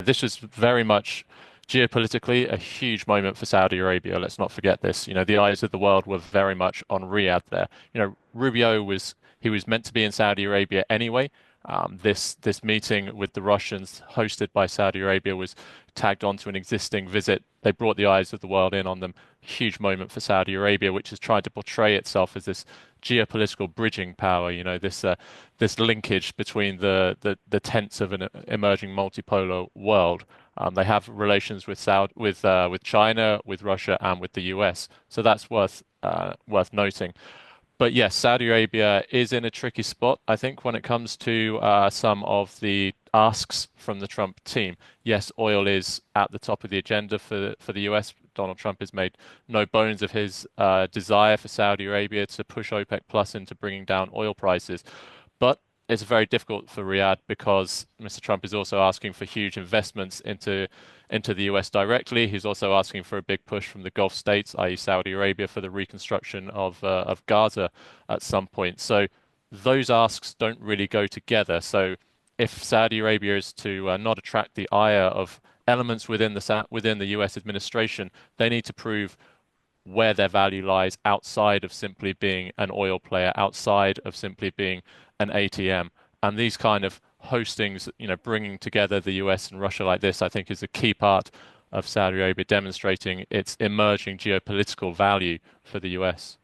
this was very much geopolitically a huge moment for Saudi Arabia. Let's not forget this. The eyes of the world were very much on Riyadh there. Rubio was meant to be in Saudi Arabia anyway. This meeting with the Russians, hosted by Saudi Arabia, was tagged onto an existing visit. They brought the eyes of the world in on them. Huge moment for Saudi Arabia, which has tried to portray itself as this geopolitical bridging power. This linkage between the tents of an emerging multipolar world. They have relations with with China, with Russia, and with the US. So that's worth noting. But yes, Saudi Arabia is in a tricky spot, I think, when it comes to some of the asks from the Trump team. Yes, oil is at the top of the agenda for the US. Donald Trump has made no bones of his desire for Saudi Arabia to push OPEC Plus into bringing down oil prices. But it's very difficult for Riyadh because Mr. Trump is also asking for huge investments into the US directly. He's also asking for a big push from the Gulf states, i.e. Saudi Arabia, for the reconstruction of Gaza at some point. So those asks don't really go together. So if Saudi Arabia is to not attract the ire of elements within the US administration, they need to prove where their value lies outside of simply being an oil player, outside of simply being an ATM. And these kind of hostings, bringing together the US and Russia like this, I think is a key part of Saudi Arabia demonstrating its emerging geopolitical value for the US.